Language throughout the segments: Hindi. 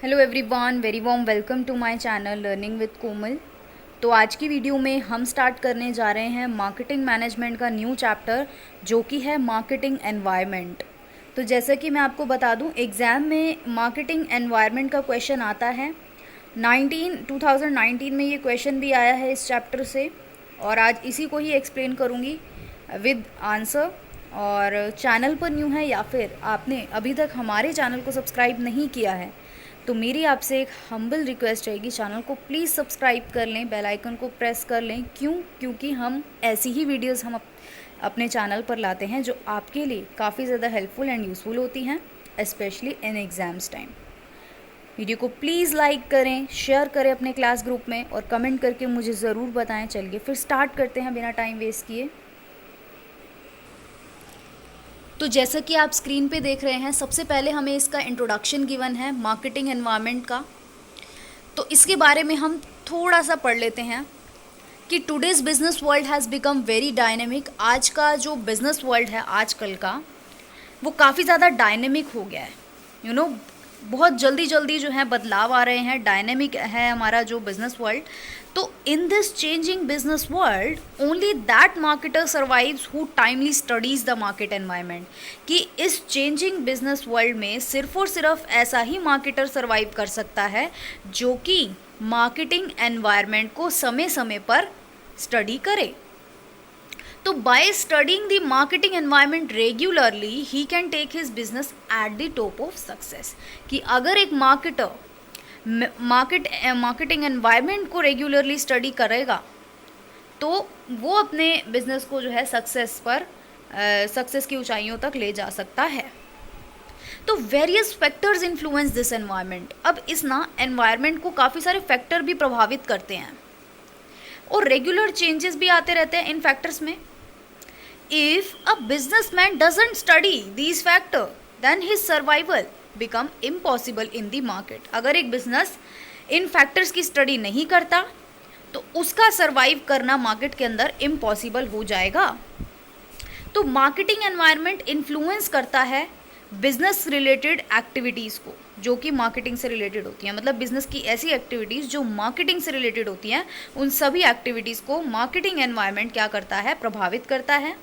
Hello everyone, very warm welcome to my channel learning with Komal. तो आज की वीडियो में हम स्टार्ट करने जा रहे हैं मार्केटिंग मैनेजमेंट का न्यू चैप्टर जो कि है मार्केटिंग एनवायरनमेंट। तो जैसा कि मैं आपको बता दूं, एग्ज़ाम में मार्केटिंग एनवायरनमेंट का क्वेश्चन आता है 2019 में। ये क्वेश्चन भी आया है इस चैप्टर से और आज इसी को ही एक्सप्लेन करूँगी विद आंसर। और चैनल पर न्यू है या फिर आपने अभी तक हमारे चैनल को सब्सक्राइब नहीं किया है तो मेरी आपसे एक हम्बल रिक्वेस्ट रहेगी, चैनल को प्लीज़ सब्सक्राइब कर लें, बेल आइकन को प्रेस कर लें। क्योंकि हम ऐसी ही वीडियोस हम अपने चैनल पर लाते हैं जो आपके लिए काफ़ी ज़्यादा हेल्पफुल एंड यूज़फुल होती हैं, specially in exams time. Video को प्लीज़ लाइक करें, शेयर करें अपने क्लास ग्रुप में और कमेंट करके मुझे ज़रूर बताएं। चलिए फिर स्टार्ट करते हैं बिना टाइम वेस्ट किए। तो जैसा कि आप स्क्रीन पे देख रहे हैं, सबसे पहले हमें इसका इंट्रोडक्शन गिवन है मार्केटिंग एनवायरनमेंट का। तो इसके बारे में हम थोड़ा सा पढ़ लेते हैं कि today's business world has become very dynamic. आज का जो बिज़नेस वर्ल्ड है आजकल का, वो काफ़ी ज़्यादा डायनेमिक हो गया है। बहुत जल्दी जल्दी जो है बदलाव आ रहे हैं, डायनेमिक है हमारा जो बिज़नेस वर्ल्ड। तो in this changing business world only that marketer survives who timely studies the market environment. कि इस चेंजिंग बिजनेस वर्ल्ड में सिर्फ और सिर्फ ऐसा ही मार्केटर सर्वाइव कर सकता है जो कि मार्केटिंग एनवायरनमेंट को समय समय पर स्टडी करे। तो by studying the marketing environment regularly he can take his business at the top of success. कि अगर एक मार्केटर मार्केटिंग एनवायरनमेंट को रेगुलरली स्टडी करेगा तो वो अपने बिजनेस को जो है सक्सेस की ऊंचाइयों तक ले जा सकता है। तो various factors influence this environment. अब इस एनवायरनमेंट को काफ़ी सारे फैक्टर भी प्रभावित करते हैं और रेगुलर चेंजेस भी आते रहते हैं इन फैक्टर्स में। If a businessman doesn't study these factors, then his survival become impossible in the market। अगर एक बिजनेस इन फैक्टर्स की स्टडी नहीं करता तो उसका सर्वाइव करना मार्केट के अंदर इम्पॉसिबल हो जाएगा। तो मार्केटिंग एनवायरनमेंट इन्फ्लुएंस करता है बिजनेस रिलेटेड एक्टिविटीज़ को जो कि मार्केटिंग से रिलेटेड होती हैं। मतलब बिजनेस की ऐसी एक्टिविटीज़ जो मार्केटिंग से रिलेटेड होती हैं, उन सभी एक्टिविटीज़ को मार्केटिंग एनवायरनमेंट क्या करता है, प्रभावित करता है।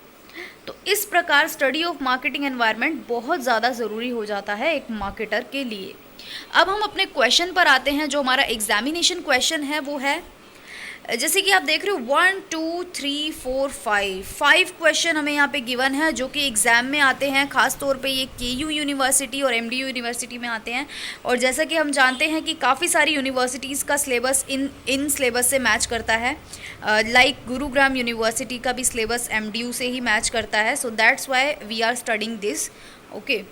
तो इस प्रकार स्टडी ऑफ मार्केटिंग एनवायरनमेंट बहुत ज़्यादा ज़रूरी हो जाता है एक मार्केटर के लिए। अब हम अपने क्वेश्चन पर आते हैं। जो हमारा एग्जामिनेशन क्वेश्चन है वो है, जैसे कि आप देख रहे हो 1 2 3 4 5 क्वेश्चन हमें यहाँ पे गिवन है जो कि एग्ज़ाम में आते हैं। ख़ास तौर पे ये KU यूनिवर्सिटी और MDU यूनिवर्सिटी में आते हैं। और जैसा कि हम जानते हैं कि काफ़ी सारी यूनिवर्सिटीज़ का सिलेबस इन सिलेबस से मैच करता है। लाइक गुरुग्राम यूनिवर्सिटी का भी सिलेबस MDU से ही मैच करता है। So that's why we are studying this. Okay,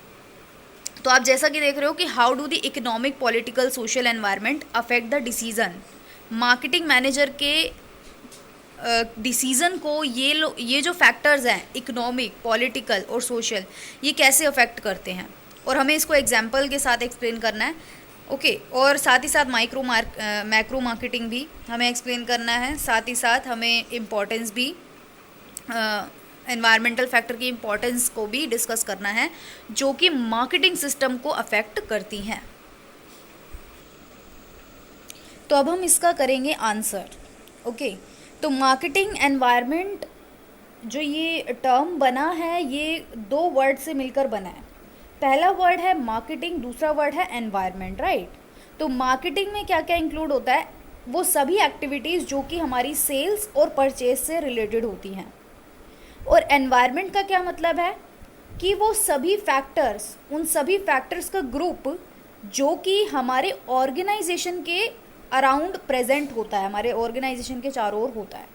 तो आप जैसा कि देख रहे हो कि how do the economic, political, social environment affect the decision. Marketing manager के डिसीज़न को ये जो फैक्टर्स हैं, इकोनॉमिक, पॉलिटिकल और सोशल, ये कैसे अफेक्ट करते हैं और हमें इसको एग्जांपल के साथ एक्सप्लेन करना है। ओके, और साथ ही साथ मैक्रो मार्केटिंग भी हमें एक्सप्लेन करना है। साथ ही साथ हमें इम्पोर्टेंस भी, एनवायरमेंटल फैक्टर की इम्पोर्टेंस को भी डिस्कस करना है जो कि मार्केटिंग सिस्टम को अफेक्ट करती हैं। तो अब हम इसका करेंगे आंसर। ओके, तो मार्केटिंग एनवायरनमेंट जो ये टर्म बना है, ये दो वर्ड से मिलकर बना है। पहला वर्ड है मार्केटिंग, दूसरा वर्ड है एनवायरनमेंट, राइट। तो मार्केटिंग में क्या क्या इंक्लूड होता है, वो सभी एक्टिविटीज़ जो कि हमारी सेल्स और परचेज से रिलेटेड होती हैं। और एनवायरनमेंट का क्या मतलब है कि वो सभी फैक्टर्स, उन सभी फैक्टर्स का ग्रुप जो कि हमारे ऑर्गेनाइजेशन के अराउंड प्रेजेंट होता है, हमारे ऑर्गेनाइजेशन के चारों ओर होता है।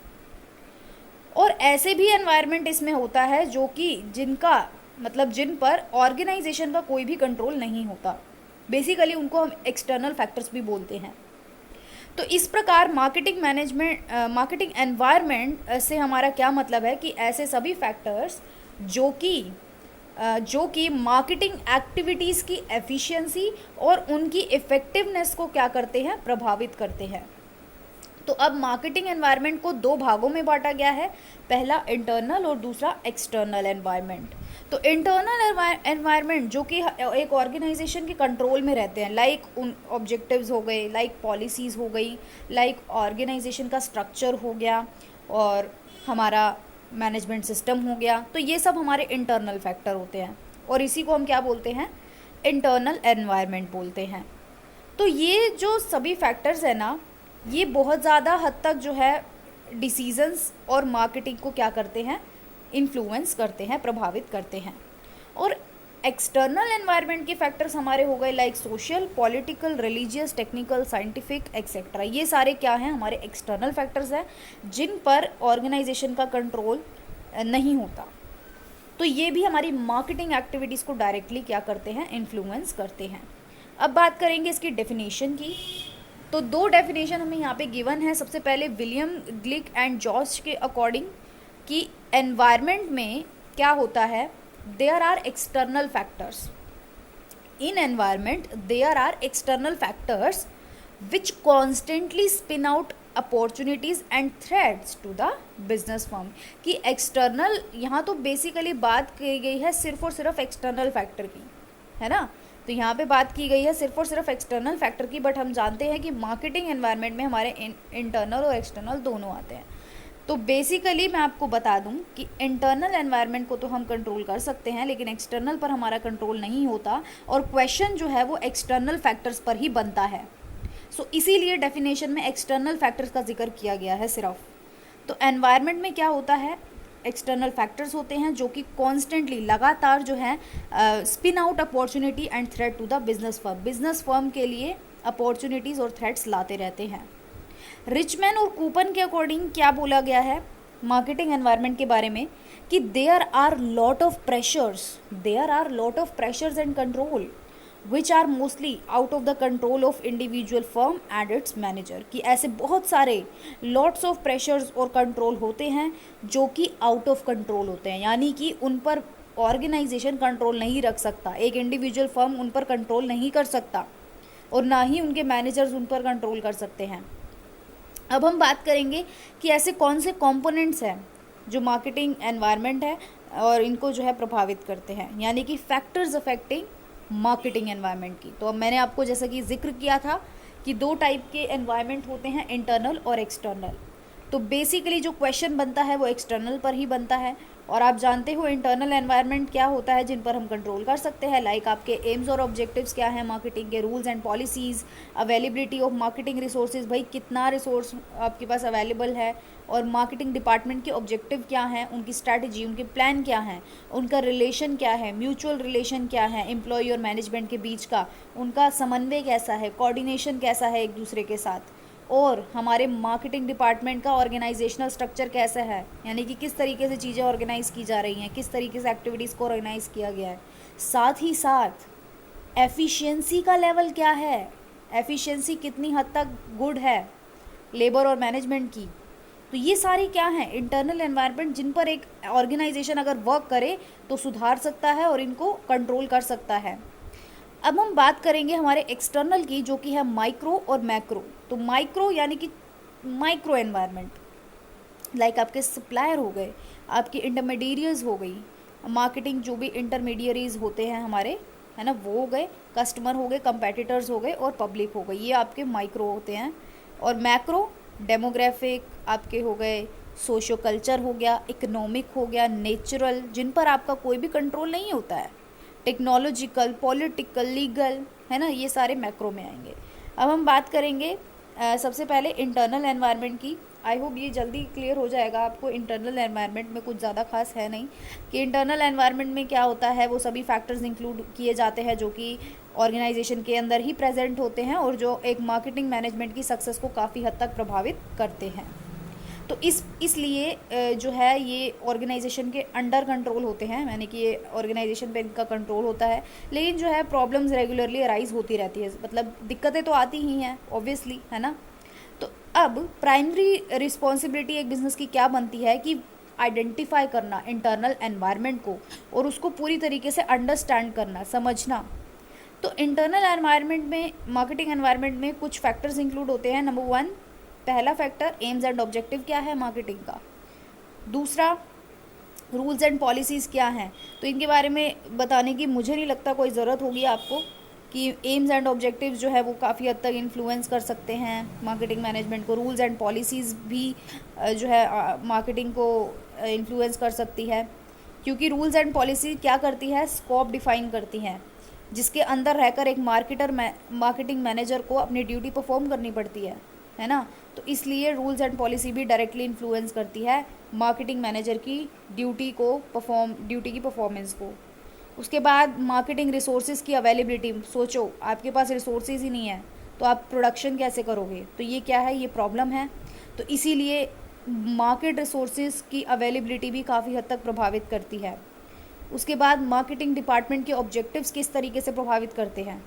और ऐसे भी एनवायरनमेंट इसमें होता है जो कि जिन पर ऑर्गेनाइजेशन का कोई भी कंट्रोल नहीं होता। बेसिकली उनको हम एक्सटर्नल फैक्टर्स भी बोलते हैं। तो इस प्रकार मार्केटिंग एनवायरनमेंट से हमारा क्या मतलब है कि ऐसे सभी फैक्टर्स जो कि मार्केटिंग एक्टिविटीज़ की एफिशिएंसी और उनकी इफ़ेक्टिवनेस को क्या करते हैं, प्रभावित करते हैं। तो अब मार्केटिंग एनवायरनमेंट को दो भागों में बांटा गया है, पहला इंटरनल और दूसरा एक्सटर्नल एनवायरनमेंट। तो इंटरनल एनवायरनमेंट जो कि एक ऑर्गेनाइजेशन के कंट्रोल में रहते हैं, लाइक उन ऑब्जेक्टिव्स हो गए, लाइक पॉलिसीज़ हो गई, लाइक ऑर्गेनाइजेशन का स्ट्रक्चर हो गया, और हमारा मैनेजमेंट सिस्टम हो गया, तो ये सब हमारे इंटरनल फैक्टर होते हैं और इसी को हम क्या बोलते हैं, इंटरनल एनवायरनमेंट बोलते हैं। तो ये जो सभी फैक्टर्स हैं ना, ये बहुत ज़्यादा हद तक जो है डिसीजंस और मार्केटिंग को क्या करते हैं, इन्फ्लुएंस करते हैं, प्रभावित करते हैं। और एक्सटर्नल एनवायरनमेंट के फैक्टर्स हमारे हो गए like social, political, religious, technical, scientific etcetera. ये सारे क्या हैं, हमारे एक्सटर्नल फैक्टर्स हैं जिन पर ऑर्गेनाइजेशन का कंट्रोल नहीं होता। तो ये भी हमारी मार्केटिंग एक्टिविटीज़ को डायरेक्टली क्या करते हैं, इन्फ्लुएंस करते हैं। अब बात करेंगे इसकी डेफिनेशन की। तो दो डेफिनेशन हमें यहाँ पे गिवन है। सबसे पहले विलियम ग्लिक एंड जॉर्ज के अकॉर्डिंग कि एनवायरनमेंट में क्या होता है, there are external factors in environment, there are external factors which constantly spin out opportunities and threats to the business firm. कि एक्सटर्नल यहाँ तो बेसिकली बात की गई है सिर्फ और सिर्फ एक्सटर्नल फैक्टर की, है ना। तो यहाँ पे बात की गई है सिर्फ और सिर्फ एक्सटर्नल फैक्टर की, बट हम जानते हैं कि मार्केटिंग एनवायरनमेंट में हमारे इंटरनल और एक्सटर्नल दोनों आते हैं। तो बेसिकली मैं आपको बता दूं कि इंटरनल एनवायरनमेंट को तो हम कंट्रोल कर सकते हैं, लेकिन एक्सटर्नल पर हमारा कंट्रोल नहीं होता, और क्वेश्चन जो है वो एक्सटर्नल फैक्टर्स पर ही बनता है। सो इसीलिए डेफिनेशन में एक्सटर्नल फैक्टर्स का जिक्र किया गया है सिर्फ। तो एनवायरनमेंट में क्या होता है, एक्सटर्नल फैक्टर्स होते हैं जो कि कॉन्स्टेंटली, लगातार जो है spin out opportunity and threat to the business firm के लिए अपॉर्चुनिटीज़ और थ्रेट्स लाते रहते हैं। रिचमैन और कूपन के अकॉर्डिंग क्या बोला गया है मार्केटिंग एनवायरनमेंट के बारे में, कि there are lot of pressures and control which are mostly out of the control of individual firm and its manager. कि ऐसे बहुत सारे लॉट्स ऑफ प्रेशर्स और कंट्रोल होते हैं जो कि आउट ऑफ कंट्रोल होते हैं, यानी कि उन पर ऑर्गेनाइजेशन कंट्रोल नहीं रख सकता, एक इंडिविजुअल फर्म उन पर कंट्रोल नहीं कर सकता, और ना ही उनके मैनेजर्स उन पर कंट्रोल कर सकते हैं। अब हम बात करेंगे कि ऐसे कौन से कंपोनेंट्स हैं जो मार्केटिंग एनवायरनमेंट है और इनको जो है प्रभावित करते हैं, यानी कि फैक्टर्स अफेक्टिंग मार्केटिंग एनवायरनमेंट की। तो अब मैंने आपको जैसा कि जिक्र किया था कि दो टाइप के एनवायरनमेंट होते हैं, इंटरनल और एक्सटर्नल। तो बेसिकली जो क्वेश्चन बनता है वो एक्सटर्नल पर ही बनता है, और आप जानते हो इंटरनल एनवायरनमेंट क्या होता है जिन पर हम कंट्रोल कर सकते हैं, लाइक आपके एम्स और ऑब्जेक्टिव्स क्या हैं मार्केटिंग के, rules and policies, availability of marketing resources, भाई कितना रिसोर्स आपके पास अवेलेबल है, और मार्केटिंग डिपार्टमेंट के ऑब्जेक्टिव क्या हैं, उनकी स्ट्रैटेजी, उनके प्लान क्या हैं, उनका रिलेशन क्या है, म्यूचुअल रिलेशन क्या है एम्प्लॉय और मैनेजमेंट के बीच का, उनका समन्वय कैसा है, कोऑर्डिनेशन कैसा है एक दूसरे के साथ, और हमारे मार्केटिंग डिपार्टमेंट का ऑर्गेनाइजेशनल स्ट्रक्चर कैसा है, यानी कि किस तरीके से चीज़ें ऑर्गेनाइज़ की जा रही हैं, किस तरीके से एक्टिविटीज़ को ऑर्गेनाइज़ किया गया है। साथ ही साथ एफिशिएंसी का लेवल क्या है, एफिशिएंसी कितनी हद तक गुड है लेबर और मैनेजमेंट की। तो ये सारी क्या हैं, इंटरनल एनवायरनमेंट जिन पर एक ऑर्गेनाइजेशन अगर वर्क करे तो सुधार सकता है और इनको कंट्रोल कर सकता है। अब हम बात करेंगे हमारे एक्सटर्नल की, जो कि है माइक्रो और मैक्रो। तो माइक्रो यानी कि माइक्रो एनवायरनमेंट, लाइक आपके सप्लायर हो गए, आपकी इंटरमीडियरीज हो गई, मार्केटिंग जो भी इंटरमीडियरीज होते हैं हमारे, है ना, वो हो गए, कस्टमर हो गए, कंपेटिटर्स हो गए, और पब्लिक हो गई, ये आपके माइक्रो होते हैं। और मैक्रो डेमोग्राफिक आपके हो गए, सोशो कल्चर हो गया, इकोनॉमिक हो गया, नेचुरल जिन पर आपका कोई भी कंट्रोल नहीं होता है, टेक्नोलॉजिकल, पॉलिटिकल, लीगल, है ना, ये सारे मैक्रो में आएंगे। अब हम बात करेंगे सबसे पहले इंटरनल एनवायरनमेंट की। आई होप ये जल्दी क्लियर हो जाएगा आपको। इंटरनल एनवायरनमेंट में कुछ ज़्यादा खास है नहीं कि इंटरनल एनवायरनमेंट में क्या होता है, वो सभी फैक्टर्स इंक्लूड किए जाते हैं जो कि ऑर्गेनाइजेशन के अंदर ही प्रेजेंट होते हैं और जो एक मार्केटिंग मैनेजमेंट की सक्सेस को काफ़ी हद तक प्रभावित करते हैं। तो इसलिए जो है ये ऑर्गेनाइजेशन के अंडर कंट्रोल होते हैं, यानी कि ये ऑर्गेनाइजेशन पे इनका कंट्रोल होता है, लेकिन जो है प्रॉब्लम्स रेगुलरली अराइज होती रहती है, मतलब दिक्कतें तो आती ही हैं ऑब्वियसली, है ना। तो अब प्राइमरी रिस्पॉन्सिबिलिटी एक बिज़नेस की क्या बनती है कि आइडेंटिफाई करना इंटरनल एनवायरनमेंट को और उसको पूरी तरीके से अंडरस्टैंड करना, समझना। तो इंटरनल एनवायरनमेंट में, मार्केटिंग एनवायरनमेंट में कुछ फैक्टर्स इंक्लूड होते हैं। नंबर 1, पहला फैक्टर एम्स एंड ऑब्जेक्टिव क्या है मार्केटिंग का। दूसरा, रूल्स एंड पॉलिसीज़ क्या हैं, तो इनके बारे में बताने की मुझे नहीं लगता कोई ज़रूरत होगी आपको, कि एम्स एंड ऑब्जेक्टिव्स जो है वो काफ़ी हद तक इन्फ्लुएंस कर सकते हैं मार्केटिंग मैनेजमेंट को। रूल्स एंड पॉलिसीज़ भी जो है मार्केटिंग को इन्फ्लुएंस कर सकती है, क्योंकि रूल्स एंड पॉलिसी क्या करती है, स्कोप डिफाइन करती हैं, जिसके अंदर रहकर एक मार्केटिंग मैनेजर को अपनी ड्यूटी परफॉर्म करनी पड़ती है ना। तो इसलिए रूल्स एंड पॉलिसी भी डायरेक्टली इन्फ्लुएंस करती है मार्केटिंग मैनेजर की ड्यूटी की परफॉर्मेंस को। उसके बाद मार्केटिंग रिसोर्सेज की अवेलेबिलिटी। सोचो आपके पास रिसोर्सेज ही नहीं है तो आप प्रोडक्शन कैसे करोगे, तो ये क्या है, ये प्रॉब्लम है। तो इसीलिए मार्केट रिसोर्सेज की अवेलेबिलिटी भी काफ़ी हद तक प्रभावित करती है। उसके बाद मार्केटिंग डिपार्टमेंट के ऑब्जेक्टिव्स किस तरीके से प्रभावित करते हैं,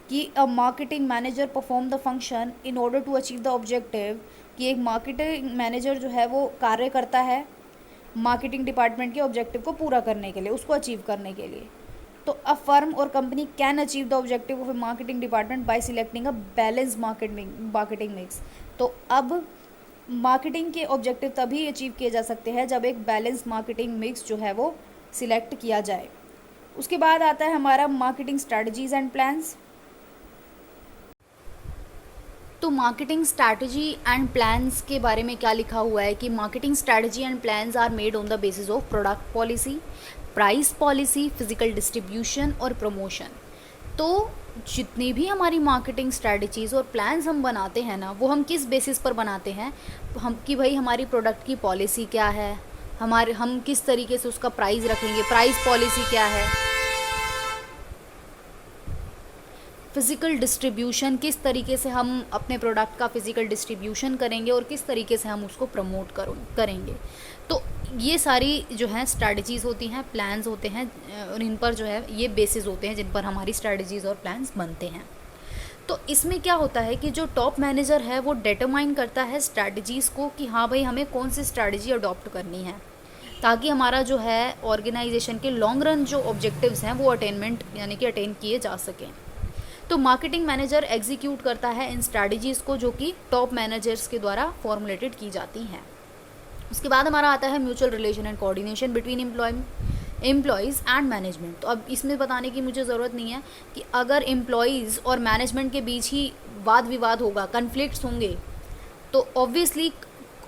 कि a marketing manager perform the function in order to achieve the objective, कि एक मार्केटिंग मैनेजर जो है वो कार्य करता है मार्केटिंग डिपार्टमेंट के ऑब्जेक्टिव को पूरा करने के लिए, उसको अचीव करने के लिए। तो अ फर्म और company can achieve the objective of A marketing department bye selecting a balance marketing mix. तो अब मार्केटिंग के ऑब्जेक्टिव तभी अचीव किए जा सकते हैं जब एक बैलेंस मार्केटिंग मिक्स जो है वो सिलेक्ट किया जाए। उसके बाद आता है हमारा मार्केटिंग स्ट्रैटेजीज एंड प्लान्स। तो मार्केटिंग स्ट्रैटेजी एंड प्लान्स के बारे में क्या लिखा हुआ है, कि marketing strategy and plans are made on the basis of product policy, price policy, physical distribution और प्रमोशन। तो जितनी भी हमारी मार्केटिंग स्ट्रैटेजीज़ और प्लान्स हम बनाते हैं ना, वो हम किस बेसिस पर बनाते हैं, हम कि भाई हमारी प्रोडक्ट की पॉलिसी क्या है, हम किस तरीके से उसका प्राइस रखेंगे, प्राइस पॉलिसी क्या है, फ़िज़िकल डिस्ट्रीब्यूशन, किस तरीके से हम अपने प्रोडक्ट का फ़िज़िकल डिस्ट्रीब्यूशन करेंगे और किस तरीके से हम उसको प्रमोट करेंगे। तो ये सारी जो हैं स्ट्रैटेजीज़ होती हैं, प्लान्स होते हैं, और इन पर जो है ये बेसिस होते हैं जिन पर हमारी स्ट्रैटेजीज़ और प्लान्स बनते हैं। तो इसमें क्या होता है कि जो टॉप मैनेजर है वो डिटरमाइन करता है स्ट्रैटेजीज़ को, कि हाँ भाई हमें कौन सी स्ट्रैटेजी अडॉप्ट करनी है, ताकि हमारा जो है ऑर्गेनाइजेशन के लॉन्ग रन जो ऑब्जेक्टिव्स हैं वो अटेन किए जा सकें। तो मार्केटिंग मैनेजर एग्जीक्यूट करता है इन स्ट्रैटेजीज़ को, जो कि टॉप मैनेजर्स के द्वारा फॉर्मुलेटेड की जाती हैं। उसके बाद हमारा आता है mutual relation and coordination between employees and management. तो अब इसमें बताने की मुझे ज़रूरत नहीं है कि अगर एम्प्लॉयज़ और मैनेजमेंट के बीच ही वाद विवाद होगा, कन्फ्लिक्ट्स होंगे, तो ऑब्वियसली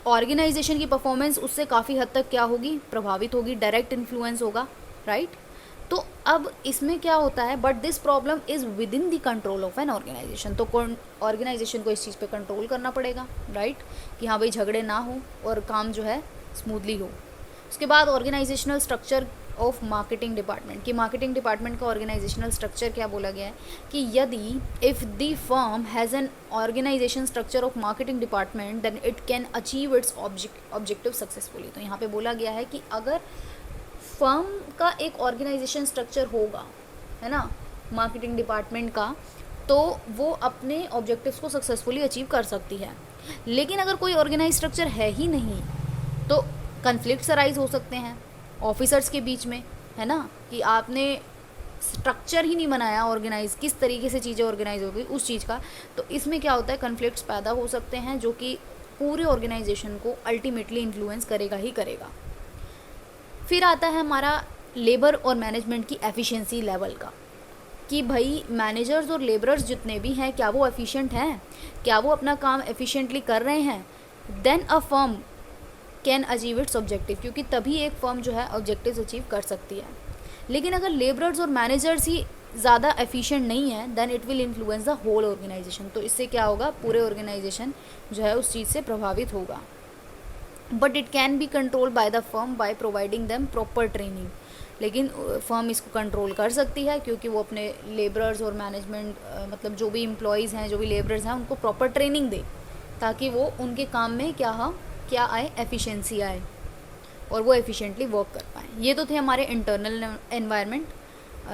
ऑर्गेनाइजेशन की परफॉर्मेंस उससे काफ़ी हद तक क्या होगी, प्रभावित होगी, डायरेक्ट इन्फ्लुएंस होगा, राइट। तो अब इसमें क्या होता है, but this problem is within the control of an organization. तो ऑर्गेनाइजेशन को इस चीज़ पे कंट्रोल करना पड़ेगा, राइट, कि हाँ भाई झगड़े ना हो और काम जो है स्मूथली हो। उसके बाद organizational structure of marketing department, कि मार्केटिंग डिपार्टमेंट का ऑर्गेनाइजेशनल स्ट्रक्चर क्या बोला गया है, कि यदि if the firm has an organization structure of marketing department then it can achieve its objective successfully. तो यहाँ पे बोला गया है कि अगर फर्म का एक ऑर्गेनाइजेशन स्ट्रक्चर होगा, है ना, मार्केटिंग डिपार्टमेंट का, तो वो अपने ऑब्जेक्टिव्स को सक्सेसफुली अचीव कर सकती है। लेकिन अगर कोई ऑर्गेनाइज स्ट्रक्चर है ही नहीं तो कन्फ्लिक्ट्स अराइज हो सकते हैं ऑफिसर्स के बीच में, है ना, कि आपने स्ट्रक्चर ही नहीं बनाया ऑर्गेनाइज, किस तरीके से चीज़ें ऑर्गेनाइज होगी उस चीज़ का। तो इसमें क्या होता है, कन्फ्लिक्ट्स पैदा हो सकते हैं, जो कि पूरे ऑर्गेनाइजेशन को अल्टीमेटली इन्फ्लुएंस करेगा ही करेगा। फिर आता है हमारा लेबर और मैनेजमेंट की एफिशिएंसी लेवल का, कि भाई मैनेजर्स और लेबरर्स जितने भी हैं क्या वो एफिशिएंट हैं, क्या वो अपना काम एफिशिएंटली कर रहे हैं, then a firm can achieve its objective, क्योंकि तभी एक फर्म जो है ऑब्जेक्टिव्स अचीव कर सकती है। लेकिन अगर लेबरर्स और मैनेजर्स ही ज़्यादा एफिशिएंट नहीं है then it will influence the whole organization. तो इससे क्या होगा, पूरे ऑर्गेनाइजेशन जो है उस चीज़ से प्रभावित होगा। But it can be control by the firm by providing them proper training. लेकिन फर्म इसको कंट्रोल कर सकती है क्योंकि वो अपने लेबरर्स और मैनेजमेंट मतलब जो भी एम्प्लॉयज़ हैं, जो भी लेबरर्स हैं, उनको प्रॉपर ट्रेनिंग दे, ताकि वो उनके काम में क्या आए, एफिशिएंसी आए और वो एफिशिएंटली वर्क कर पाएँ। ये तो थे हमारे इंटरनल एनवायरनमेंट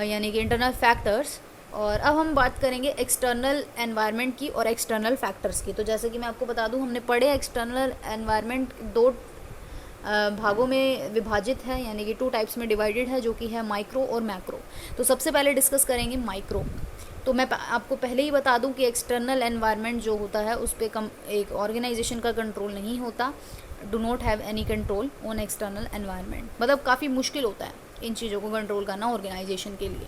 यानी कि इंटरनल फैक्टर्स। और अब हम बात करेंगे एक्सटर्नल एनवायरनमेंट की और एक्सटर्नल फैक्टर्स की। तो जैसे कि मैं आपको बता दूं, हमने पढ़े एक्सटर्नल एनवायरनमेंट दो भागों में विभाजित है, यानी कि 2 टाइप्स में डिवाइडेड है, जो कि है माइक्रो और मैक्रो। तो सबसे पहले डिस्कस करेंगे माइक्रो। तो मैं आपको पहले ही बता दूं कि एक्सटर्नल एनवायरनमेंट जो होता है उस पर एक ऑर्गेनाइजेशन का कंट्रोल नहीं होता, do not have any control on external environment. मतलब काफ़ी मुश्किल होता है इन चीज़ों को कंट्रोल करना ऑर्गेनाइजेशन के लिए।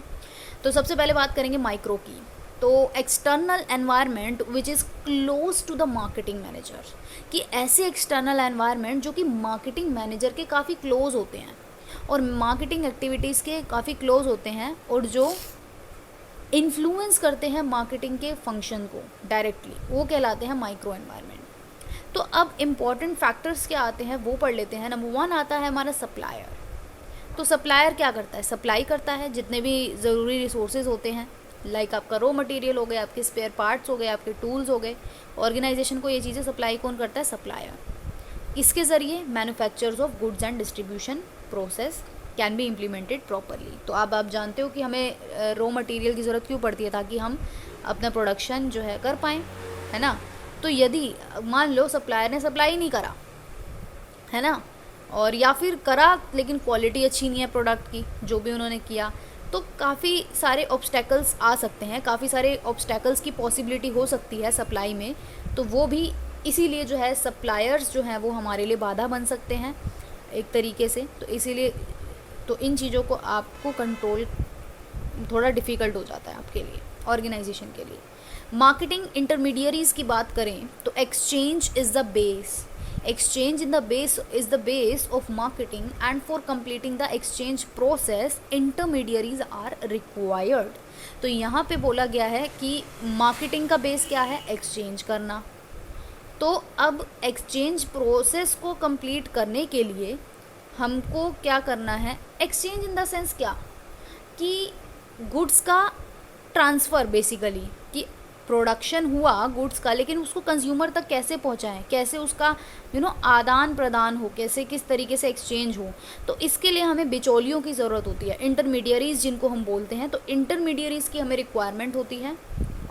तो सबसे पहले बात करेंगे माइक्रो की। तो external environment which is close to the marketing manager, कि ऐसे एक्सटर्नल एनवायरनमेंट जो कि मार्केटिंग मैनेजर के काफ़ी क्लोज होते हैं और मार्केटिंग एक्टिविटीज़ के काफ़ी क्लोज होते हैं और जो इन्फ्लुएंस करते हैं मार्केटिंग के फंक्शन को डायरेक्टली, वो कहलाते हैं माइक्रो एनवायरनमेंट। तो अब इम्पॉर्टेंट फैक्टर्स क्या आते हैं वो पढ़ लेते हैं। नंबर 1 आता है हमारा सप्लायर। तो सप्लायर क्या करता है? सप्लाई करता है जितने भी ज़रूरी रिसोर्सेज होते हैं, लाइक आपका रॉ मटेरियल हो गए, आपके स्पेयर पार्ट्स हो गए, आपके टूल्स हो गए। ऑर्गेनाइजेशन को ये चीज़ें सप्लाई कौन करता है? सप्लायर। इसके ज़रिए manufactures of goods and distribution process can be implemented properly. तो अब आप जानते हो कि हमें रॉ मटेरियल की ज़रूरत क्यों पड़ती है, ताकि हम अपना प्रोडक्शन जो है कर पाएँ, है ना। तो यदि मान लो सप्लायर ने सप्लाई नहीं करा, है ना, और या फिर करा लेकिन क्वालिटी अच्छी नहीं है प्रोडक्ट की, जो भी उन्होंने किया, तो काफ़ी सारे ऑब्स्टेकल्स आ सकते हैं, काफ़ी सारे ऑब्स्टेकल्स की पॉसिबिलिटी हो सकती है सप्लाई में। तो वो भी इसीलिए जो है सप्लायर्स जो हैं वो हमारे लिए बाधा बन सकते हैं एक तरीके से। तो इसीलिए तो इन चीज़ों को आपको कंट्रोल थोड़ा डिफ़िकल्ट हो जाता है आपके लिए, ऑर्गेनाइजेशन के लिए। मार्केटिंग इंटरमीडियरीज़ की बात करें तो exchange is the base. Exchange in the base is the base of marketing, and for completing the exchange process intermediaries are required। तो यहाँ पे बोला गया है कि मार्केटिंग का बेस क्या है? एक्सचेंज करना। तो अब एक्सचेंज प्रोसेस को कंप्लीट करने के लिए हमको क्या करना है? एक्सचेंज इन द सेंस क्या कि गुड्स का ट्रांसफ़र, बेसिकली कि प्रोडक्शन हुआ गुड्स का, लेकिन उसको कंज्यूमर तक कैसे पहुंचाएं, कैसे उसका आदान प्रदान हो, कैसे किस तरीके से एक्सचेंज हो। तो इसके लिए हमें बिचौलियों की ज़रूरत होती है, इंटरमीडियरीज़ जिनको हम बोलते हैं। तो इंटरमीडियरीज़ की हमें रिक्वायरमेंट होती है,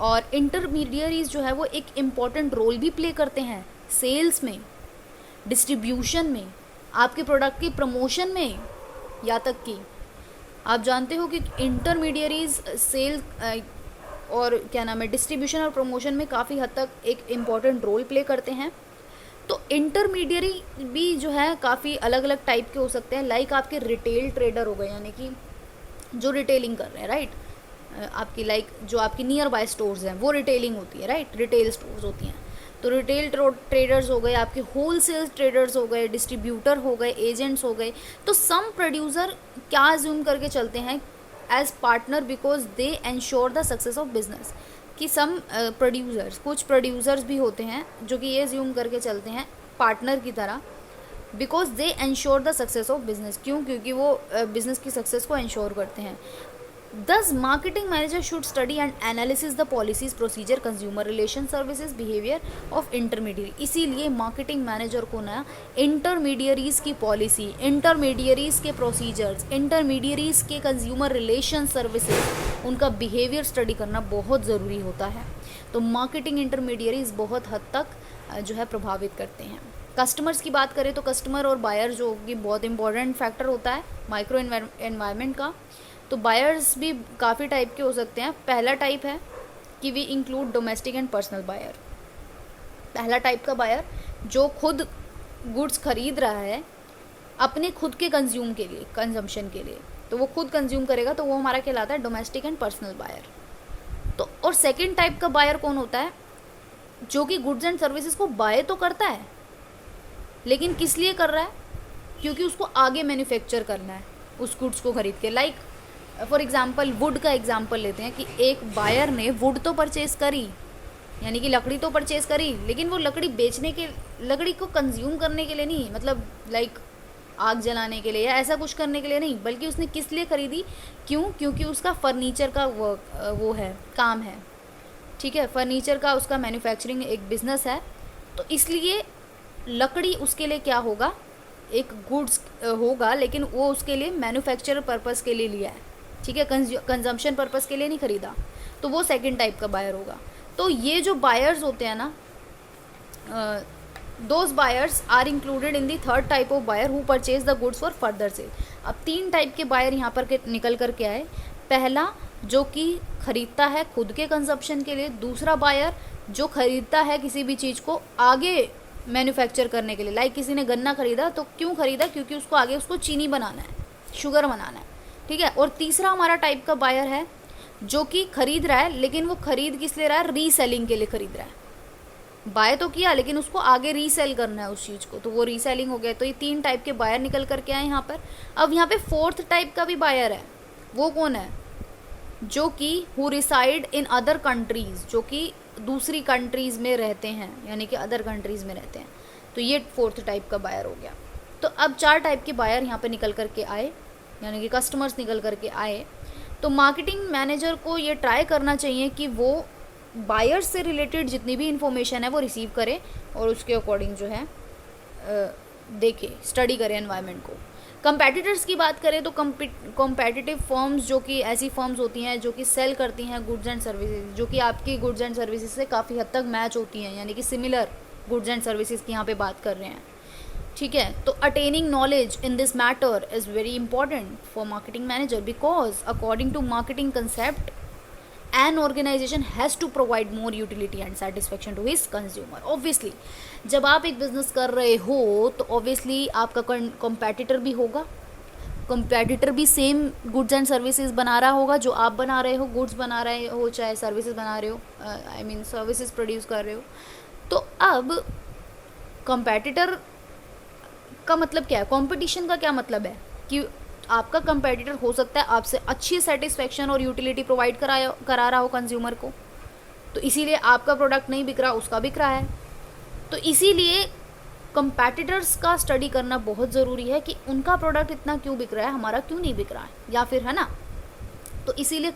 और इंटरमीडियरीज़ जो है वो एक इम्पॉर्टेंट रोल भी प्ले करते हैं सेल्स में, डिस्ट्रीब्यूशन में, आपके प्रोडक्ट की प्रमोशन में। यहाँ तक कि आप जानते हो कि इंटरमीडियरीज़ सेल और क्या नाम है डिस्ट्रीब्यूशन और प्रमोशन में काफ़ी हद तक एक इम्पॉर्टेंट रोल प्ले करते हैं। तो इंटरमीडियरी भी जो है काफ़ी अलग अलग टाइप के हो सकते हैं, लाइक आपके रिटेल ट्रेडर हो गए, यानी कि जो रिटेलिंग कर रहे हैं, राइट। आपकी लाइक जो आपकी नियर बाय स्टोर्स हैं वो रिटेलिंग होती है, राइट, रिटेल स्टोर्स होती हैं। तो रिटेल ट्रेडर्स हो गए, आपके होलसेल ट्रेडर्स हो गए, डिस्ट्रीब्यूटर हो गए, एजेंट्स हो गए। तो सम प्रोड्यूसर क्या अज्यूम करके चलते हैं as partner because they ensure the success of business, कि सम प्रोड्यूसर्स, कुछ प्रोड्यूसर्स भी होते हैं जो कि ये अज्यूम करके चलते हैं पार्टनर की तरह, because they ensure the success of business. क्यों? क्योंकि वो बिजनेस की सक्सेस को एंश्योर करते हैं। Thus, marketing manager should study and analysis the policies, procedure, consumer relation services, behavior of intermediary। इसीलिए marketing manager को ना intermediaries की policy, intermediaries के procedures, intermediaries के consumer relation services, उनका behavior study करना बहुत ज़रूरी होता है। तो marketing intermediaries बहुत हद तक जो है प्रभावित करते हैं। कस्टमर्स की बात करें तो कस्टमर और बायर जो कि बहुत इंपॉर्टेंट फैक्टर होता है माइक्रो एनवायरनमेंट का। तो बायर्स भी काफ़ी टाइप के हो सकते हैं। पहला टाइप है कि we include domestic and personal buyer. पहला टाइप का बायर जो खुद गुड्स खरीद रहा है अपने खुद के कंज्यूम के लिए, कंजम्पशन के लिए, तो वो खुद कंज्यूम करेगा, तो वो हमारा कहलाता है डोमेस्टिक एंड पर्सनल बायर। तो और सेकेंड टाइप का बायर कौन होता है? जो कि गुड्स एंड सर्विसेज को बाय तो करता है, लेकिन किस लिए कर रहा है? क्योंकि उसको आगे मैन्युफैक्चर करना है उस गुड्स को खरीद के। लाइक फॉर एग्जांपल वुड का एग्जांपल लेते हैं कि एक बायर ने वुड तो परचेज़ करी, यानी कि लकड़ी तो परचेज़ करी, लेकिन वो लकड़ी बेचने के, लकड़ी को कंज्यूम करने के लिए नहीं, मतलब लाइक आग जलाने के लिए या ऐसा कुछ करने के लिए नहीं, बल्कि उसने किस लिए ख़रीदी? क्यों? क्योंकि उसका फर्नीचर का वो है, काम है, ठीक है, फर्नीचर का उसका मैन्युफैक्चरिंग एक बिज़नेस है। तो इसलिए लकड़ी उसके लिए क्या होगा? एक गुड्स होगा, लेकिन वो उसके लिए मैन्युफैक्चर पर्पस के लिए लिया है, ठीक है, कंजम्पशन पर्पस के लिए नहीं खरीदा। तो वो सेकंड टाइप का बायर होगा। तो ये जो बायर्स होते हैं ना, those buyers are included in the third type of buyer who purchase the goods for further sale. अब 3 टाइप के बायर यहाँ पर निकल कर के आए। पहला जो कि खरीदता है खुद के कंजम्पशन के लिए, दूसरा बायर जो खरीदता है किसी भी चीज़ को आगे मैन्युफैक्चर करने के लिए। लाइक किसी ने गन्ना खरीदा, तो क्यों खरीदा? क्योंकि उसको आगे उसको चीनी बनाना है, शुगर बनाना है, ठीक है। और तीसरा हमारा टाइप का बायर है जो कि खरीद रहा है, लेकिन वो खरीद किस लिए रहा है? रीसेलिंग के लिए खरीद रहा है। बाय तो किया, लेकिन उसको आगे रीसेल करना है उस चीज़ को, तो वो रीसेलिंग हो गया। तो ये 3 टाइप के बायर निकल करके आए यहाँ पर। अब यहाँ पे 4th टाइप का भी बायर है। वो कौन है? जो कि who reside in other countries, जो कि दूसरी कंट्रीज़ में रहते हैं, यानी कि अदर कंट्रीज़ में रहते हैं। तो ये 4th टाइप का बायर हो गया। तो अब 4 टाइप के बायर यहाँ पे निकल करके आए, यानी कि कस्टमर्स निकल करके आए। तो मार्केटिंग मैनेजर को ये ट्राई करना चाहिए कि वो बायर्स से रिलेटेड जितनी भी इंफॉर्मेशन है वो रिसीव करे और उसके अकॉर्डिंग जो है देखे, स्टडी करे एनवायरनमेंट को। कंपेटिटर्स की बात करें तो कॉम्पिटिटिव फर्म्स, जो कि ऐसी फर्म्स होती हैं जो कि सेल करती हैं गुड्स एंड सर्विसेज, जो कि आपकी गुड्स एंड सर्विसेज से काफ़ी हद तक मैच होती हैं, यानी कि सिमिलर गुड्स एंड सर्विसेज की यहाँ पे बात कर रहे हैं, ठीक है। तो attaining knowledge in this matter is very important for marketing manager, because according to marketing concept an organization has to provide more utility and satisfaction to his consumer. Obviously जब आप एक बिजनेस कर रहे हो तो ऑब्वियसली आपका कंपेटिटर भी होगा, कंपेटिटर भी सेम गुड्स एंड सर्विसेज बना रहा होगा जो आप बना रहे हो, गुड्स बना रहे हो चाहे सर्विसेज बना रहे हो, आई मीन सर्विसेज प्रोड्यूस कर रहे हो। तो अब कंपेटिटर का मतलब क्या है? कंपटीशन का क्या मतलब है कि आपका कंपेटिटर हो सकता है आपसे अच्छी सेटिस्फेक्शन और यूटिलिटी प्रोवाइड करा रहा हो कंज्यूमर को, तो इसीलिए आपका प्रोडक्ट नहीं बिक रहा, उसका बिक रहा है। तो इसीलिए कंपेटिटर्स का स्टडी करना बहुत ज़रूरी है कि उनका प्रोडक्ट इतना क्यों बिक रहा है, हमारा क्यों नहीं बिक रहा है, या फिर, है ना। तो इसीलिए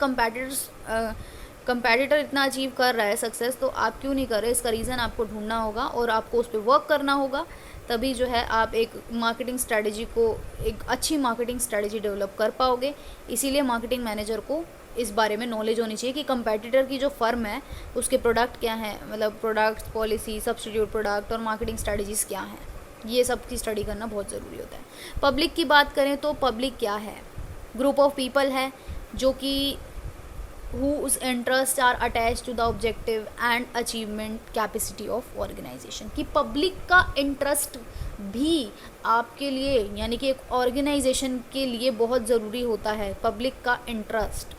कंपेटिटर इतना अचीव कर रहा है सक्सेस, तो आप क्यों नहीं कर रहे? इसका रीज़न आपको ढूंढना होगा और आपको उस पर वर्क करना होगा, तभी जो है आप एक मार्केटिंग स्ट्रैटेजी को, एक अच्छी मार्केटिंग स्ट्रैटेजी डेवलप कर पाओगे। इसीलिए मार्केटिंग मैनेजर को इस बारे में नॉलेज होनी चाहिए कि कंपेटिटर की जो फर्म है उसके प्रोडक्ट क्या हैं, मतलब प्रोडक्ट्स, पॉलिसी, सब्स्टिट्यूट प्रोडक्ट और मार्केटिंग स्ट्रैटेजीज़ क्या हैं, ये सब की स्टडी करना बहुत ज़रूरी होता है। पब्लिक की बात करें तो पब्लिक क्या है? ग्रुप ऑफ पीपल है जो कि whose interests are attached to the objective and achievement capacity of organization। कि पब्लिक का इंटरेस्ट भी आपके लिए, यानी कि एक ऑर्गेनाइजेशन के लिए बहुत ज़रूरी होता है, पब्लिक का इंटरेस्ट।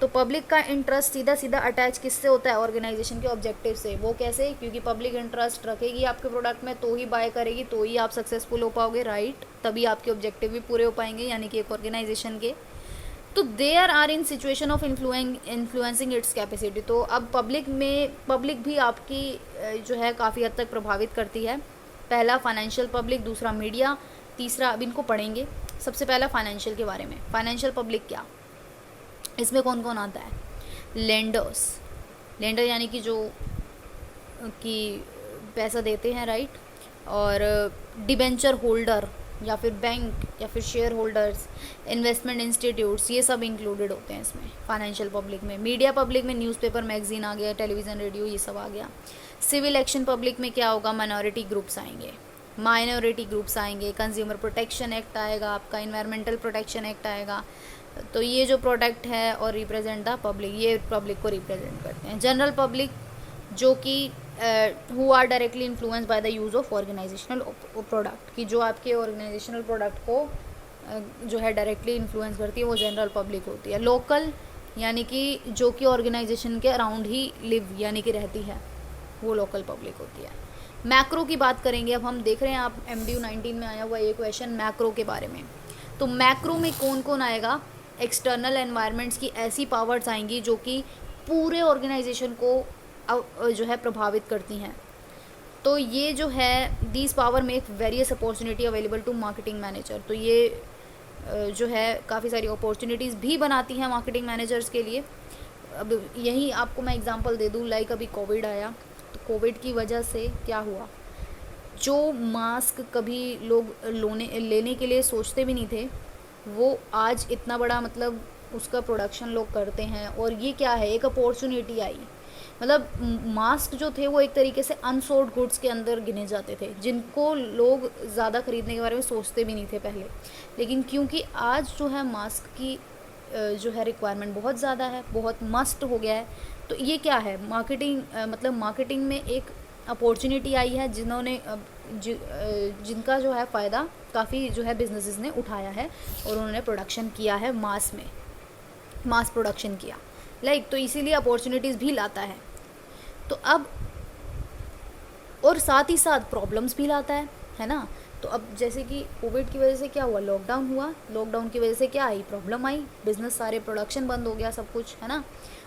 तो पब्लिक का इंटरेस्ट सीधा सीधा अटैच किससे होता है? ऑर्गेनाइजेशन के ऑब्जेक्टिव से। वो कैसे? क्योंकि पब्लिक इंटरेस्ट रखेगी आपके प्रोडक्ट में तो ही बाय करेगी, तो ही आप सक्सेसफुल हो पाओगे, राइट। तभी आपके ऑब्जेक्टिव भी पूरे हो पाएंगे, यानी कि एक ऑर्गेनाइजेशन के। तो there are in situation of influencing its capacity. तो अब पब्लिक भी आपकी जो है काफ़ी हद तक प्रभावित करती है। पहला फाइनेंशियल पब्लिक, दूसरा मीडिया, तीसरा अब इनको पढ़ेंगे। सबसे पहला फाइनेंशियल के बारे में। फाइनेंशियल पब्लिक क्या, इसमें कौन कौन आता है? लेंडर्स, लेंडर यानी कि जो कि पैसा देते हैं, राइट। और डिबेंचर होल्डर या फिर बैंक या फिर शेयर होल्डर्स, इन्वेस्टमेंट इंस्टीट्यूट्स, ये सब इंक्लूडेड होते हैं इसमें फाइनेंशियल पब्लिक में। मीडिया पब्लिक में न्यूज़पेपर, मैगजीन आ गया, टेलीविज़न, रेडियो, ये सब आ गया। सिविल एक्शन पब्लिक में क्या होगा? माइनॉरिटी ग्रुप्स आएंगे, कंज्यूमर प्रोटेक्शन एक्ट आएगा, आपका इन्वायरमेंटल प्रोटेक्शन एक्ट आएगा। तो ये जो प्रोडक्ट है और रिप्रेजेंट द पब्लिक, ये पब्लिक को रिप्रेजेंट करते हैं। जनरल पब्लिक जो कि who are directly influence by the use of organizational product, कि जो आपके ऑर्गेनाइजेशनल प्रोडक्ट को जो है डायरेक्टली इन्फ्लुएंस करती है, वो जनरल पब्लिक होती है। लोकल यानी कि जो कि ऑर्गेनाइजेशन के अराउंड ही लिव यानी कि रहती है, वो लोकल पब्लिक होती है। मैक्रो की बात करेंगे अब हम। देख रहे हैं आप MDU 19 में आया हुआ ये क्वेश्चन मैक्रो के बारे में। तो मैक्रो में कौन कौन आएगा? एक्सटर्नल एनवायरनमेंट्स की ऐसी पावर्स आएंगी जो कि पूरे ऑर्गेनाइजेशन को जो है प्रभावित करती हैं। तो ये जो है these power make various opportunity available to marketing manager. तो ये जो है काफ़ी सारी अपॉर्चुनिटीज़ भी बनाती हैं मार्केटिंग मैनेजर्स के लिए। अब यही आपको मैं एग्जांपल दे दूँ, लाइक अभी कोविड आया, तो कोविड की वजह से क्या हुआ? जो मास्क कभी लोग लेने के लिए सोचते भी नहीं थे, वो आज इतना बड़ा मतलब उसका प्रोडक्शन लोग करते हैं। और ये क्या है? एक अपॉर्चुनिटी आई। मतलब मास्क जो थे वो एक तरीके से अनसोल्ड गुड्स के अंदर गिने जाते थे, जिनको लोग ज़्यादा ख़रीदने के बारे में सोचते भी नहीं थे पहले। लेकिन क्योंकि आज जो है मास्क की जो है रिक्वायरमेंट बहुत ज़्यादा है, बहुत मस्ट हो गया है। तो ये क्या है? मार्केटिंग मतलब मार्केटिंग में एक अपॉर्चुनिटी आई है, जिनका जो है फ़ायदा काफ़ी जो है बिजनेसेस ने उठाया है और उन्होंने प्रोडक्शन किया है, मास प्रोडक्शन किया तो इसीलिए अपॉर्चुनिटीज़ भी लाता है। तो अब और साथ ही साथ प्रॉब्लम्स भी लाता है ना। तो अब जैसे कि कोविड की वजह से क्या हुआ, लॉकडाउन हुआ, लॉकडाउन की वजह से क्या आई, प्रॉब्लम आई, बिज़नेस सारे प्रोडक्शन बंद हो गया, सब कुछ है ना।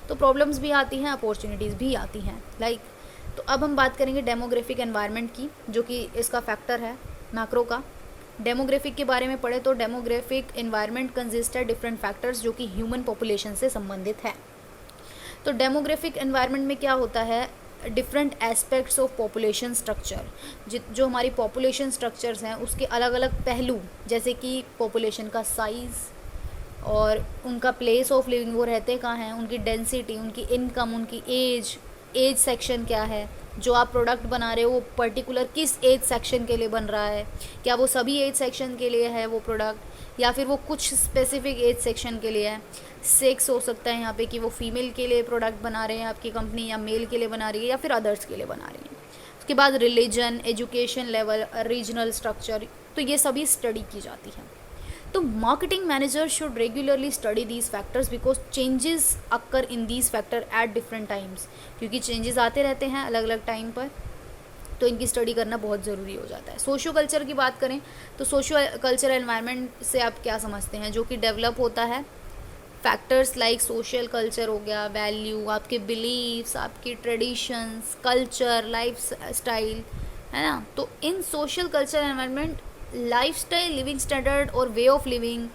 तो प्रॉब्लम्स भी आती हैं, अपॉर्चुनिटीज़ भी आती हैं तो अब हम बात करेंगे डेमोग्राफिक एनवायरनमेंट की, जो कि इसका फैक्टर है मैक्रो का। डेमोग्राफिक के बारे में पढ़े तो डेमोग्राफिक एनवायरनमेंट कंसिस्ट है डिफरेंट फैक्टर्स जो कि ह्यूमन पॉपुलेशन से संबंधित है। तो डेमोग्राफिक एनवायरनमेंट में क्या होता है, different aspects of population structure, जो हमारी पॉपुलेशन स्ट्रक्चर्स हैं उसके अलग अलग पहलू, जैसे कि पॉपुलेशन का साइज़ और उनका प्लेस ऑफ लिविंग, वो रहते कहाँ हैं, उनकी डेंसिटी, उनकी इनकम, उनकी एज सेक्शन क्या है, जो आप प्रोडक्ट बना रहे हो वो पर्टिकुलर किस एज सेक्शन के लिए बन रहा है, क्या वो सभी एज सेक्शन के लिए है वो प्रोडक्ट, या फिर वो कुछ स्पेसिफिक एज सेक्शन के लिए है। सेक्स हो सकता है यहाँ पे कि वो फीमेल के लिए प्रोडक्ट बना रहे हैं आपकी कंपनी, या मेल के लिए बना रही है, या फिर अदर्स के लिए बना रही है। उसके बाद religion, education level, regional structure, तो ये सभी स्टडी की जाती है। तो marketing manager should regularly study these factors because changes occur in these factor at different times, क्योंकि चेंजेस आते रहते हैं अलग अलग टाइम पर, तो इनकी स्टडी करना बहुत ज़रूरी हो जाता है। सोशियो कल्चर की बात करें तो सोशियो कल्चर एनवायरनमेंट से आप क्या समझते हैं, जो कि डेवलप होता है फैक्टर्स लाइक सोशल कल्चर हो गया, वैल्यू, आपके बिलीव्स, आपकी ट्रेडिशंस, कल्चर, लाइफ स्टाइल, है ना। तो इन social culture environment lifestyle, living standard और वे ऑफ लिविंग,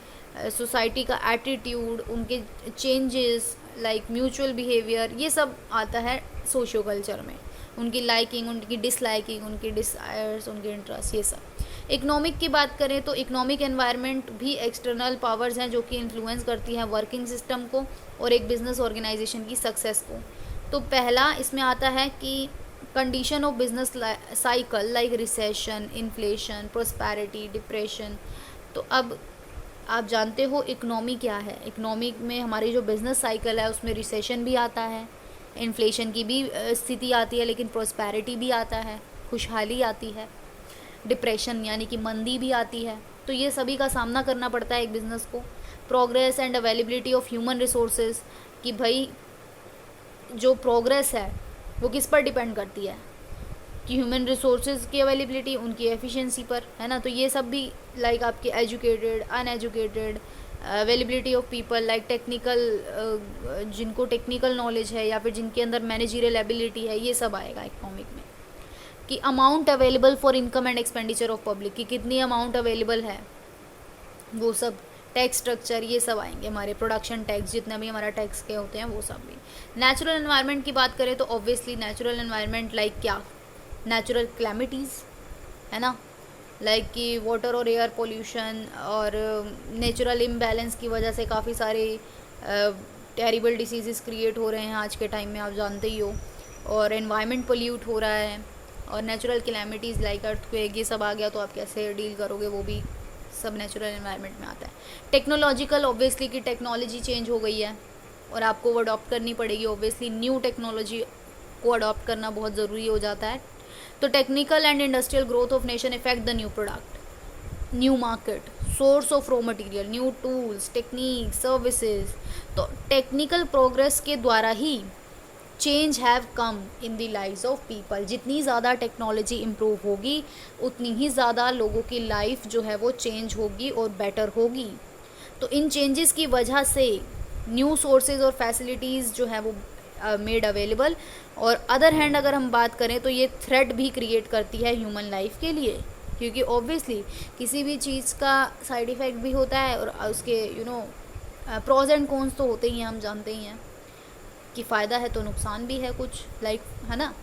सोसाइटी का एटीट्यूड, उनके चेंजेस लाइक म्यूचुअल बिहेवियर, ये सब आता है सोशियो कल्चर में, उनकी लाइकिंग, उनकी डिसलाइकिंग, उनकी डिज़ायर्स, उनके इंटरेस्ट, ये सब। इकोनॉमिक की बात करें तो इकोनॉमिक एनवायरनमेंट भी एक्सटर्नल पावर्स हैं जो कि इन्फ्लुएंस करती हैं वर्किंग सिस्टम को और एक बिजनेस ऑर्गेनाइजेशन की सक्सेस को। तो पहला इसमें आता है कि condition of business cycle like recession, inflation, prosperity, depression. तो अब आप जानते हो इकोनॉमी क्या है, इकोनॉमिक में हमारी जो बिज़नेस साइकिल है उसमें रिसेशन भी आता है, इन्फ्लेशन की भी स्थिति आती है, लेकिन प्रोस्पैरिटी भी आता है, खुशहाली आती है, डिप्रेशन यानी कि मंदी भी आती है। तो ये सभी का सामना करना पड़ता है एक बिज़नेस को। Progress and availability of human resources, कि भाई जो प्रोग्रेस है वो किस पर डिपेंड करती है, कि ह्यूमन रिसोर्सेज की अवेलेबिलिटी, उनकी एफिशिएंसी पर, है ना। तो ये सब भी लाइक आपके educated, uneducated, availability of people like technical, जिनको टेक्निकल नॉलेज है या फिर जिनके अंदर मैनेजरियल एबिलिटी है, ये सब आएगा इकोनॉमिक में। कि amount available for income and expenditure of public, कि कितनी अमाउंट अवेलेबल है, वो सब। टैक्स स्ट्रक्चर, ये सब आएंगे हमारे, प्रोडक्शन टैक्स, जितने भी हमारा टैक्स के होते हैं वो सब भी। नेचुरल एनवायरनमेंट की बात करें तो ऑब्वियसली नेचुरल एनवायरनमेंट लाइक क्या, नेचुरल क्लैमिटीज़, है ना, लाइक कि वाटर और एयर पोल्यूशन और नेचुरल इम्बैलेंस की वजह से काफ़ी सारे टेरिबल डिसीज़ क्रिएट हो रहे हैं आज के टाइम में, आप जानते ही हो। और एनवायरनमेंट पोल्यूट हो रहा है, और नेचुरल क्लैमिटीज़ लाइक अर्थक्वेक, ये सब आ गया तो आप कैसे डील करोगे, वो भी सब नेचुरल एनवायरनमेंट में आता है। टेक्नोलॉजिकल, ऑब्वियसली कि टेक्नोलॉजी चेंज हो गई है और आपको वो अडॉप्ट करनी पड़ेगी, ऑब्वियसली न्यू टेक्नोलॉजी को अडॉप्ट करना बहुत ज़रूरी हो जाता है। तो technical and industrial growth of nation effect the new product, new market, source of raw material, new tools, technique, services. तो टेक्निकल प्रोग्रेस के द्वारा ही change have come in the lives of people. जितनी ज़्यादा टेक्नोलॉजी इम्प्रूव होगी उतनी ही ज़्यादा लोगों की लाइफ जो है वो चेंज होगी और बेटर होगी। तो इन चेंजेस की वजह से न्यू सोर्सेज और फैसिलिटीज़ जो है वो मेड अवेलेबल। और अदर हैंड अगर हम बात करें तो ये थ्रेट भी क्रिएट करती है ह्यूमन लाइफ के लिए, क्योंकि ऑब्वियसली किसी भी चीज़ का साइड इफ़ेक्ट भी होता है और उसके प्रोज एंड कॉन्स तो होते ही हैं, हम जानते ही हैं कि फ़ायदा है तो नुकसान भी है कुछ, लाइक, है ना।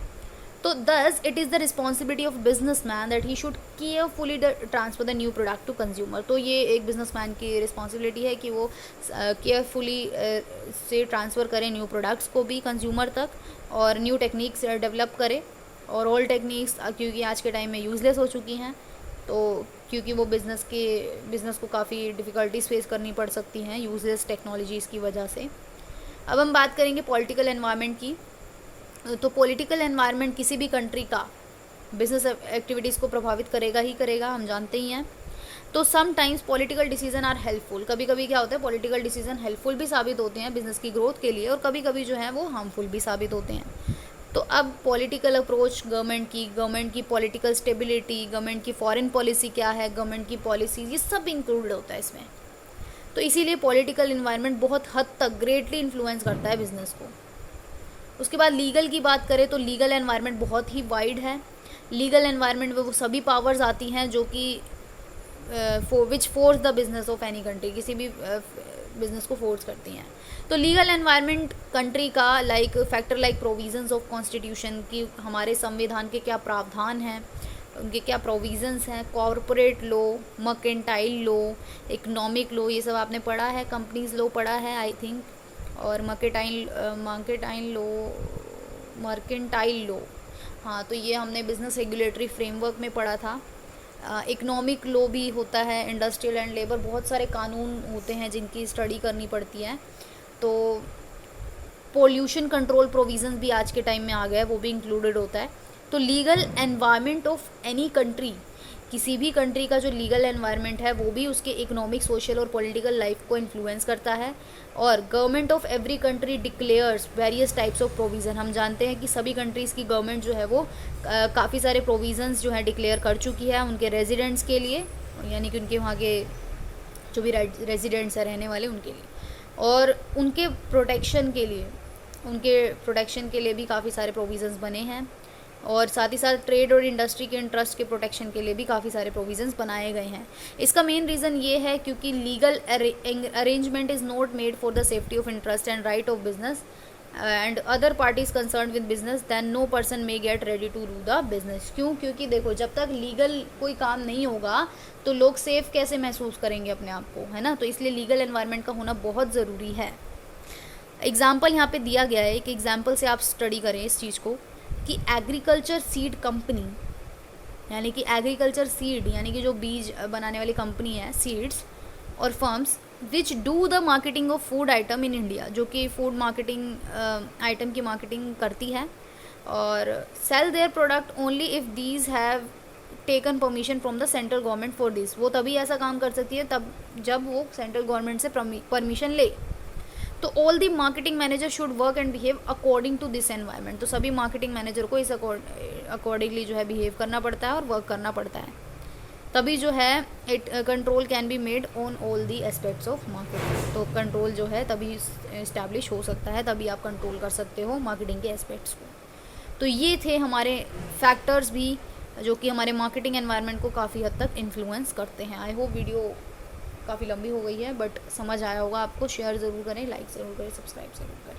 तो thus it is the responsibility of business man that he should carefully transfer the new product to consumer. तो ये एक बिजनेस मैन की रिस्पॉन्सिबिलिटी है कि वो केयरफुली से ट्रांसफ़र करें न्यू प्रोडक्ट्स को भी कंज्यूमर तक, और न्यू टेक्निक्स डेवलप करे। और ओल्ड टेक्निक्स क्योंकि आज के टाइम में यूज़लेस हो चुकी हैं, तो क्योंकि वो बिज़नेस को काफ़ी डिफ़िकल्टीज फेस करनी पड़ सकती हैं यूज़लेस टेक्नोलॉजीज़ की वजह से। अब हम बात करेंगे पॉलिटिकल एनवायरनमेंट की। तो पॉलिटिकल एनवायरनमेंट किसी भी कंट्री का बिजनेस एक्टिविटीज़ को प्रभावित करेगा ही करेगा, हम जानते ही हैं। तो sometimes political decision are helpful, कभी कभी क्या होता है पॉलिटिकल डिसीजन हेल्पफुल भी साबित होते हैं बिजनेस की ग्रोथ के लिए, और कभी कभी जो है वो हार्मफुल भी साबित होते हैं। तो अब पॉलिटिकल अप्रोच गवर्नमेंट की पॉलिटिकल स्टेबिलिटी, गवर्नमेंट की फॉरेन पॉलिसी क्या है, गवर्नमेंट की पॉलिसीज, ये सब इंक्लूडेड होता है इसमें। तो इसीलिए पॉलिटिकल इन्वायरमेंट बहुत हद तक ग्रेटली इन्फ्लुएंस करता है बिजनेस को। उसके बाद लीगल की बात करें तो लीगल एनवायरनमेंट बहुत ही वाइड है। लीगल एनवायरनमेंट में वो सभी पावर्स आती हैं जो कि which force the business of any country, किसी भी बिजनेस को फोर्स करती हैं। तो लीगल एनवायरनमेंट कंट्री का factor like provisions of constitution की, हमारे संविधान के क्या प्रावधान हैं, उनके क्या प्रोविजंस हैं, corporate law, mercantile law, economic law, ये सब आपने पढ़ा है, कंपनीज लॉ पढ़ा है आई थिंक, और मर्केंटाइल लॉ, हाँ तो ये हमने बिजनेस रेगुलेटरी फ्रेमवर्क में पढ़ा था। इकोनॉमिक लॉ भी होता है, इंडस्ट्रियल एंड लेबर, बहुत सारे कानून होते हैं जिनकी स्टडी करनी पड़ती है। तो पोल्यूशन कंट्रोल प्रोविजंस भी आज के टाइम में आ गया है, वो भी इंक्लूडेड होता है। तो legal environment of any country, किसी भी कंट्री का जो लीगल एनवायरनमेंट है वो भी उसके इकोनॉमिक, सोशल और पॉलिटिकल लाइफ को इन्फ्लुएंस करता है। और government of every country declares various types of provision, हम जानते हैं कि सभी कंट्रीज़ की गवर्नमेंट जो है वो काफ़ी सारे प्रोविज़न्स जो है डिक्लेयर कर चुकी है उनके रेजिडेंट्स के लिए, यानी कि उनके वहाँ के जो भी रेजिडेंट्स हैं रहने वाले उनके लिए, और उनके प्रोटेक्शन के लिए भी काफ़ी सारे प्रोविज़न्स बने हैं। और साथ ही साथ ट्रेड और इंडस्ट्री के इंटरेस्ट के प्रोटेक्शन के लिए भी काफ़ी सारे प्रोविजंस बनाए गए हैं। इसका मेन रीज़न ये है क्योंकि legal arrangement is not made for the safety of interest and right of business and other parties concern with business, than no person may get ready to do the business. क्यों? क्योंकि देखो जब तक लीगल कोई काम नहीं होगा तो लोग सेफ कैसे महसूस करेंगे अपने आप को, है ना। तो इसलिए लीगल एनवायरनमेंट का होना बहुत ज़रूरी है। एग्जाम्पल यहाँ पे दिया गया है, एक एग्जाम्पल से आप स्टडी करें इस चीज़ को कि एग्रीकल्चर सीड कंपनी, यानी कि एग्रीकल्चर सीड यानी कि जो बीज बनाने वाली कंपनी है, सीड्स और firms which do the marketing of food item in India, जो कि फूड मार्केटिंग आइटम की मार्केटिंग करती है, और sell their product only if these have taken permission from the central government for this. वो तभी ऐसा काम कर सकती है तब जब वो सेंट्रल गवर्नमेंट से परमिशन ले। तो all the marketing manager should work and behave according to this environment. तो सभी मार्केटिंग मैनेजर को इस अकॉर्डिंगली जो है बिहेव करना पड़ता है और वर्क करना पड़ता है, तभी जो है it control can be made on all the aspects of marketing. तो कंट्रोल जो है तभी इस्टेब्लिश हो सकता है, तभी आप कंट्रोल कर सकते हो मार्केटिंग के एस्पेक्ट्स को। तो ये थे हमारे फैक्टर्स भी जो कि हमारे मार्केटिंग एनवायरनमेंट को काफ़ी हद तक इन्फ्लुएंस करते हैं। आई होप वीडियो काफ़ी लंबी हो गई है बट समझ आया होगा आपको। शेयर ज़रूर करें, लाइक ज़रूर करें, सब्सक्राइब ज़रूर करें।